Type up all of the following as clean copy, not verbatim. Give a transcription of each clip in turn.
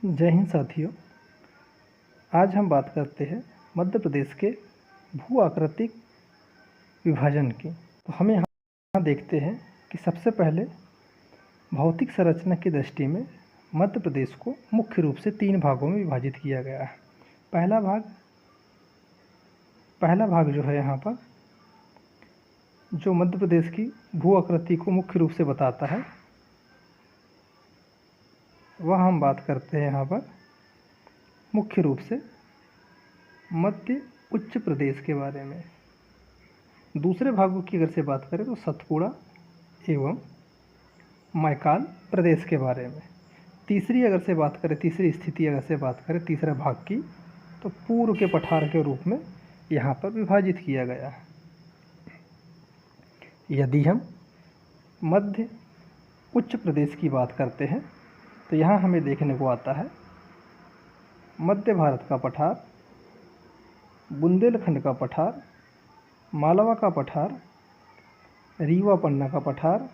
जय हिंद साथियों। आज हम बात करते हैं मध्य प्रदेश के भू आकृतिक विभाजन की। तो हमें यहाँ देखते हैं कि सबसे पहले भौतिक संरचना की दृष्टि में मध्य प्रदेश को मुख्य रूप से 3 भागों में विभाजित किया गया है। पहला भाग जो है यहाँ पर जो मध्य प्रदेश की भू आकृति को मुख्य रूप से बताता है वह हम बात करते हैं यहाँ पर मुख्य रूप से मध्य उच्च प्रदेश के बारे में। दूसरे भागों की अगर से बात करें तो सतपुड़ा एवं मैकाल प्रदेश के बारे में। तीसरी स्थिति अगर से बात करें तीसरे भाग की तो पूर्व के पठार के रूप में यहाँ पर विभाजित किया गया है। यदि हम मध्य उच्च प्रदेश की बात करते हैं तो यहाँ हमें देखने को आता है मध्य भारत का पठार, बुंदेलखंड का पठार, मालवा का पठार, रीवा पन्ना का पठार,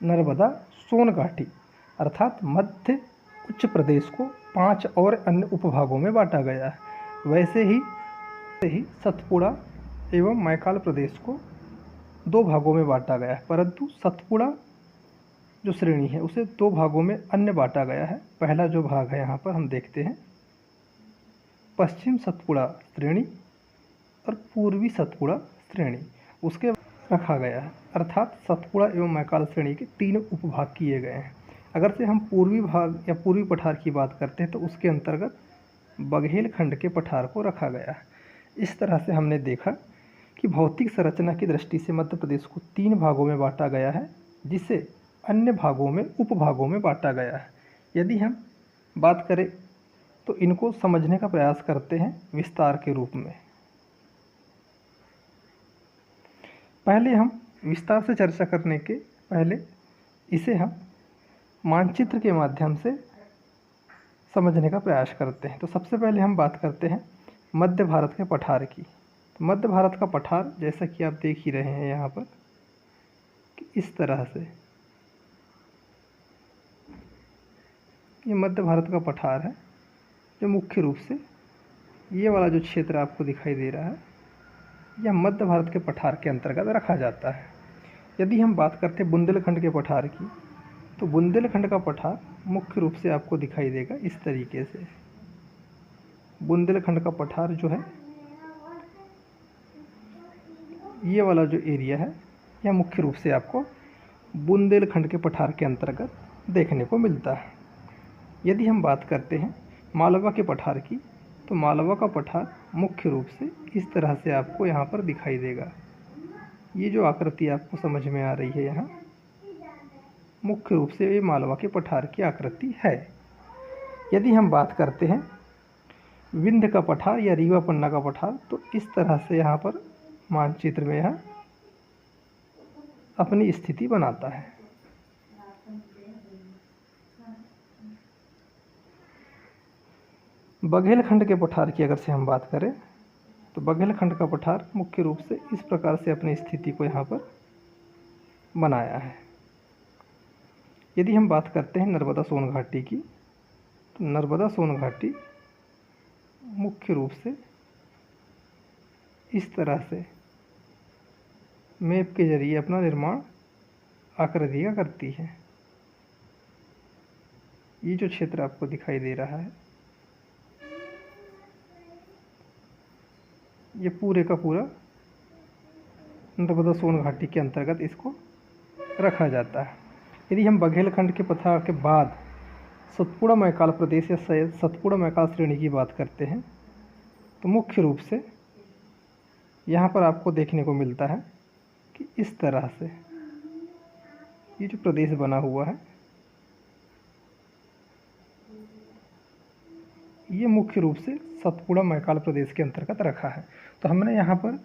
नर्मदा सोन घाटी अर्थात मध्य उच्च प्रदेश को 5 और अन्य उपभागों में बांटा गया है। वैसे ही सतपुड़ा एवं मैकाल प्रदेश को 2 भागों में बांटा गया है, परंतु सतपुड़ा जो श्रेणी है उसे 2 भागों में अन्य बांटा गया है। पहला जो भाग है यहाँ पर हम देखते हैं पश्चिम सतपुड़ा श्रेणी और पूर्वी सतपुड़ा श्रेणी उसके रखा गया है, अर्थात सतपुड़ा एवं मैकाल श्रेणी के 3 उपभाग किए गए हैं। अगर से हम पूर्वी भाग या पूर्वी पठार की बात करते हैं तो उसके अंतर्गत बघेलखंड के पठार को रखा गया है। इस तरह से हमने देखा कि भौतिक संरचना की दृष्टि से मध्य प्रदेश को 3 भागों में बांटा गया है, जिसे अन्य भागों में उपभागों में बांटा गया है। यदि हम बात करें तो इनको समझने का प्रयास करते हैं विस्तार के रूप में। पहले हम विस्तार से चर्चा करने के पहले इसे हम मानचित्र के माध्यम से समझने का प्रयास करते हैं। तो सबसे पहले हम बात करते हैं मध्य भारत के पठार की। तो मध्य भारत का पठार जैसा कि आप देख ही रहे हैं यहाँ पर कि इस तरह से ये मध्य भारत का पठार है, जो मुख्य रूप से ये वाला जो क्षेत्र आपको दिखाई दे रहा है यह मध्य भारत के पठार के अंतर्गत रखा जाता है। यदि हम बात करते हैं बुंदेलखंड के पठार की तो बुंदेलखंड का पठार मुख्य रूप से आपको दिखाई देगा इस तरीके से। बुंदेलखंड का पठार जो है ये वाला जो एरिया है यह मुख्य रूप से आपको बुंदेलखंड के पठार के अंतर्गत देखने को मिलता है। यदि हम बात करते हैं मालवा के पठार की तो मालवा का पठार मुख्य रूप से इस तरह से आपको यहाँ पर दिखाई देगा। ये जो आकृति आपको समझ में आ रही है यहाँ मुख्य रूप से ये मालवा के पठार की आकृति है। यदि हम बात करते हैं विंध्य का पठार या रीवा पन्ना का पठार तो इस तरह से यहाँ पर मानचित्र में यह अपनी स्थिति बनाता है। बघेलखंड के पठार की अगर से हम बात करें तो बघेलखंड का पठार मुख्य रूप से इस प्रकार से अपनी स्थिति को यहाँ पर बनाया है। यदि हम बात करते हैं नर्मदा सोन घाटी की तो नर्मदा सोन घाटी मुख्य रूप से इस तरह से मैप के जरिए अपना निर्माण आकृति का करती है। ये जो क्षेत्र आपको दिखाई दे रहा है ये पूरे का पूरा नर्मदा सोन घाटी के अंतर्गत इसको रखा जाता है। यदि हम बघेलखंड के पठार के बाद सतपुड़ा मैकाल प्रदेश या सतपुड़ा मैकाल श्रेणी की बात करते हैं तो मुख्य रूप से यहाँ पर आपको देखने को मिलता है कि इस तरह से ये जो प्रदेश बना हुआ है ये मुख्य रूप से सतपुड़ा मैकाल प्रदेश के अंतर्गत रखा है। तो हमने यहाँ पर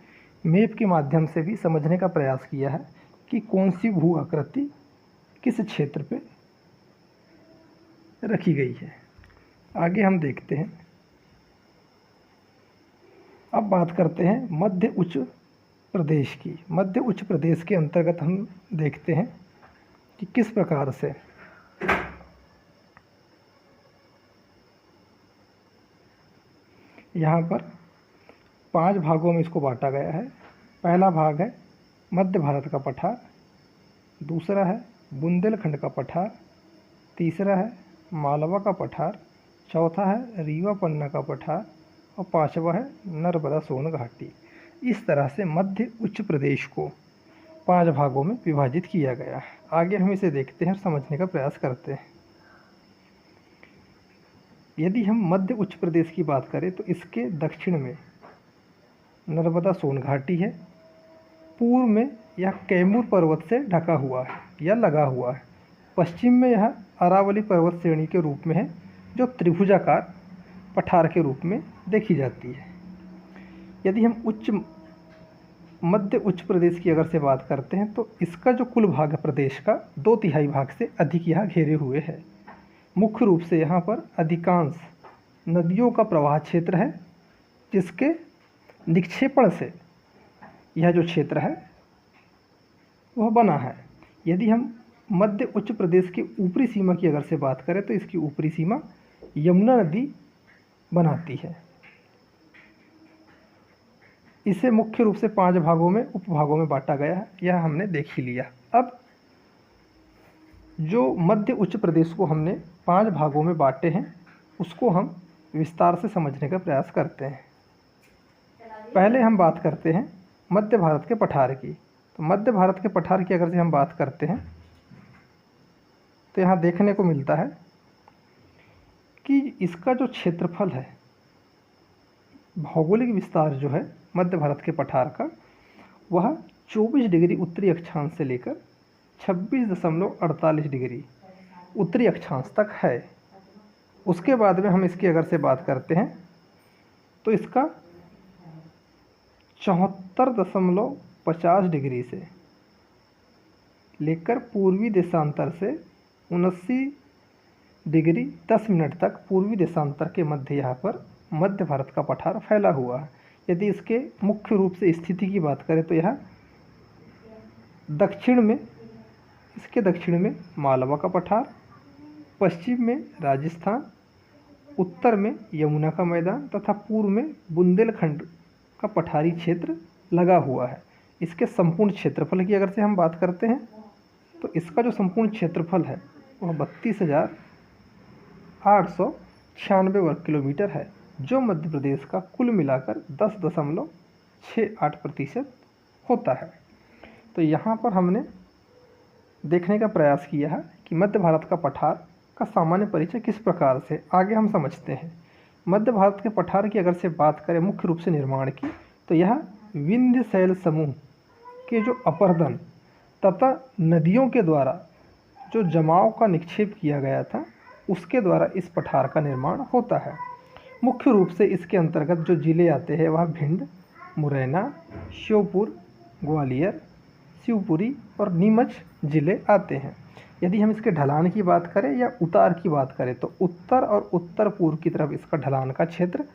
मैप के माध्यम से भी समझने का प्रयास किया है कि कौन सी भू आकृति किस क्षेत्र पे रखी गई है। आगे हम देखते हैं। अब बात करते हैं मध्य उच्च प्रदेश की। मध्य उच्च प्रदेश के अंतर्गत हम देखते हैं कि किस प्रकार से यहाँ पर 5 भागों में इसको बांटा गया है। पहला भाग है मध्य भारत का पठार, दूसरा है बुंदेलखंड का पठार, तीसरा है मालवा का पठार, चौथा है रीवा पन्ना का पठार और पांचवा है नर्मदा सोन घाटी। इस तरह से मध्य उच्च प्रदेश को 5 भागों में विभाजित किया गया है। आगे हम इसे देखते हैं और समझने का प्रयास करते हैं। यदि हम मध्य उच्च प्रदेश की बात करें तो इसके दक्षिण में नर्मदा सोन घाटी है, पूर्व में यह कैमूर पर्वत से ढका हुआ है या लगा हुआ है, पश्चिम में यह अरावली पर्वत श्रेणी के रूप में है जो त्रिभुजाकार पठार के रूप में देखी जाती है। यदि हम मध्य उच्च प्रदेश की अगर से बात करते हैं तो इसका जो कुल भाग है प्रदेश का 2/3 भाग से अधिक यह घेरे हुए है। मुख्य रूप से यहाँ पर अधिकांश नदियों का प्रवाह क्षेत्र है जिसके निक्षेपण से यह जो क्षेत्र है वह बना है। यदि हम मध्य उच्च प्रदेश की ऊपरी सीमा की अगर से बात करें तो इसकी ऊपरी सीमा यमुना नदी बनाती है। इसे मुख्य रूप से 5 भागों में उपभागों में बांटा गया है, यह हमने देख ही लिया। अब जो मध्य उच्च प्रदेश को हमने 5 भागों में बांटे हैं उसको हम विस्तार से समझने का प्रयास करते हैं। पहले हम बात करते हैं मध्य भारत के पठार की। तो मध्य भारत के पठार की अगर से हम बात करते हैं तो यहाँ देखने को मिलता है कि इसका जो क्षेत्रफल है, भौगोलिक विस्तार जो है मध्य भारत के पठार का, वह 24 डिग्री उत्तरी अक्षांश से लेकर 26.48 डिग्री उत्तरी अक्षांश तक है। उसके बाद में हम इसकी अगर से बात करते हैं तो इसका 74.50 डिग्री से लेकर पूर्वी देशांतर से 79 डिग्री 10 मिनट तक पूर्वी देशांतर के मध्य यहाँ पर मध्य भारत का पठार फैला हुआ है। यदि इसके मुख्य रूप से स्थिति की बात करें तो यह इसके दक्षिण में मालवा का पठार, पश्चिम में राजस्थान, उत्तर में यमुना का मैदान तथा पूर्व में बुंदेलखंड का पठारी क्षेत्र लगा हुआ है। इसके संपूर्ण क्षेत्रफल की अगर से हम बात करते हैं तो इसका जो संपूर्ण क्षेत्रफल है वह 32,896 वर्ग किलोमीटर है, जो मध्य प्रदेश का कुल मिलाकर 10.68% होता है। तो यहाँ पर हमने देखने का प्रयास किया है कि मध्य भारत का पठार का सामान्य परिचय किस प्रकार से। आगे हम समझते हैं मध्य भारत के पठार की अगर से बात करें मुख्य रूप से निर्माण की, तो यह विंध्य शैल समूह के जो अपरदन तथा नदियों के द्वारा जो जमाव का निक्षेप किया गया था उसके द्वारा इस पठार का निर्माण होता है। मुख्य रूप से इसके अंतर्गत जो जिले आते हैं वह भिंड, मुरैना, श्योपुर, ग्वालियर, शिवपुरी और नीमच जिले आते हैं। यदि हम इसके ढलान की बात करें या उतार की बात करें तो उत्तर और उत्तर पूर्व की तरफ इसका ढलान का क्षेत्र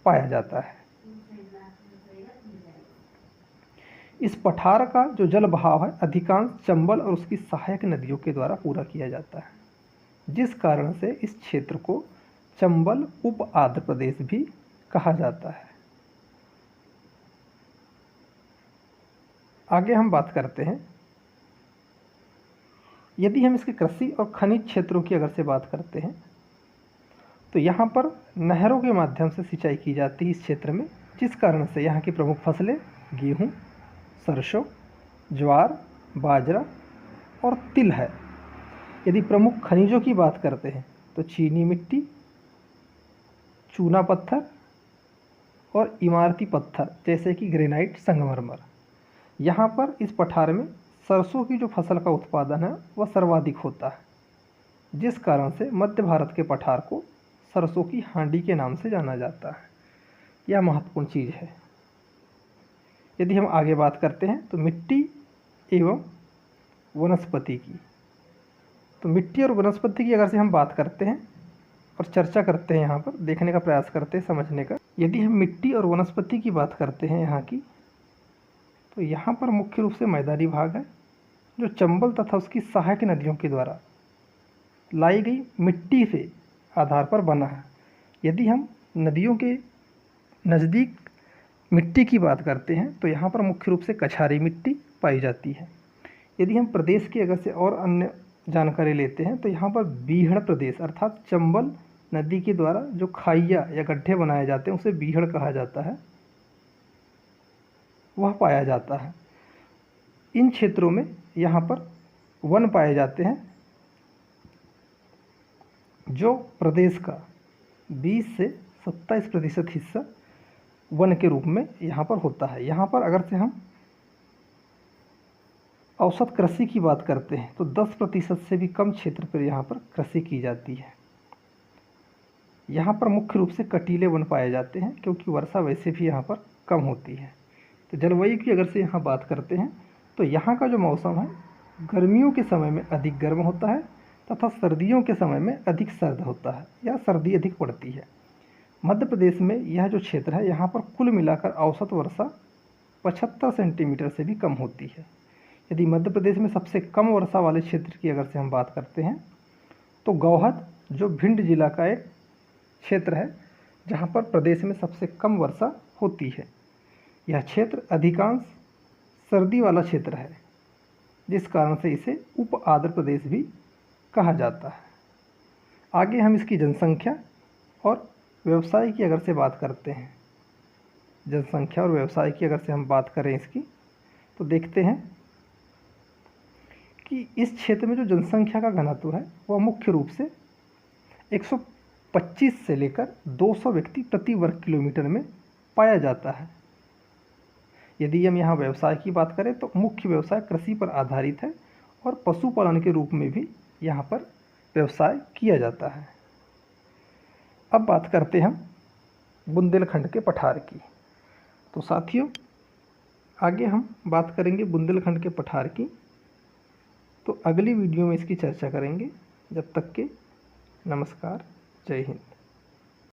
पाया जाता है। इस पठार का जो जल बहाव है अधिकांश चंबल और उसकी सहायक नदियों के द्वारा पूरा किया जाता है, जिस कारण से इस क्षेत्र को चंबल उप आंध्र प्रदेश भी कहा जाता है। आगे हम बात करते हैं, यदि हम इसके कृषि और खनिज क्षेत्रों की अगर से बात करते हैं तो यहाँ पर नहरों के माध्यम से सिंचाई की जाती है इस क्षेत्र में, जिस कारण से यहाँ की प्रमुख फसलें गेहूँ, सरसों, ज्वार, बाजरा और तिल है। यदि प्रमुख खनिजों की बात करते हैं तो चीनी मिट्टी, चूना पत्थर और इमारती पत्थर जैसे कि ग्रेनाइट, संगमरमर। यहाँ पर इस पठार में सरसों की जो फसल का उत्पादन है वह सर्वाधिक होता है, जिस कारण से मध्य भारत के पठार को सरसों की हांडी के नाम से जाना जाता है। यह महत्वपूर्ण चीज़ है। यदि हम आगे बात करते हैं तो मिट्टी एवं वनस्पति की, तो मिट्टी और वनस्पति की अगर से हम बात करते हैं और चर्चा करते हैं, यहाँ पर देखने का प्रयास करते हैं, समझने का। यदि हम मिट्टी और वनस्पति की बात करते हैं यहाँ की, तो यहाँ पर मुख्य रूप से मैदानी भाग है जो चंबल तथा उसकी सहायक नदियों के द्वारा लाई गई मिट्टी से आधार पर बना है। यदि हम नदियों के नज़दीक मिट्टी की बात करते हैं तो यहाँ पर मुख्य रूप से कछारी मिट्टी पाई जाती है। यदि हम प्रदेश की अगर से और अन्य जानकारी लेते हैं तो यहाँ पर बीहड़ प्रदेश अर्थात चंबल नदी के द्वारा जो खाइया या गड्ढे बनाए जाते हैं उसे बीहड़ कहा जाता है, वह पाया जाता है। इन क्षेत्रों में यहाँ पर वन पाए जाते हैं जो प्रदेश का 20 से 27% हिस्सा वन के रूप में यहाँ पर होता है। यहाँ पर अगर से हम औसत कृषि की बात करते हैं तो 10% से भी कम क्षेत्र पर यहाँ पर कृषि की जाती है। यहाँ पर मुख्य रूप से कटीले वन पाए जाते हैं क्योंकि वर्षा वैसे भी यहाँ पर कम होती है। तो जलवायु की अगर से यहाँ बात करते हैं तो यहाँ का जो मौसम है गर्मियों के समय में अधिक गर्म होता है तथा सर्दियों के समय में अधिक सर्द होता है या सर्दी अधिक पड़ती है। मध्य प्रदेश में यह जो क्षेत्र है यहाँ पर कुल मिलाकर औसत वर्षा 75 सेंटीमीटर से भी कम होती है। यदि मध्य प्रदेश में सबसे कम वर्षा वाले क्षेत्र की अगर से हम बात करते हैं तो गौहद जो भिंड जिला का एक क्षेत्र है जहाँ पर प्रदेश में सबसे कम वर्षा होती है। यह क्षेत्र अधिकांश सर्दी वाला क्षेत्र है जिस कारण से इसे उप आर्द्र प्रदेश भी कहा जाता है। आगे हम इसकी जनसंख्या और व्यवसाय की अगर से बात करते हैं, जनसंख्या और व्यवसाय की अगर से हम बात करें इसकी तो देखते हैं कि इस क्षेत्र में जो जनसंख्या का घनत्व है वह मुख्य रूप से 125 से लेकर 200 व्यक्ति प्रति वर्ग किलोमीटर में पाया जाता है। यदि हम यहाँ व्यवसाय की बात करें तो मुख्य व्यवसाय कृषि पर आधारित है और पशुपालन के रूप में भी यहाँ पर व्यवसाय किया जाता है। अब बात करते हैं हम बुंदेलखंड के पठार की। तो साथियों आगे हम बात करेंगे बुंदेलखंड के पठार की, तो अगली वीडियो में इसकी चर्चा करेंगे। जब तक के नमस्कार, जय हिंद।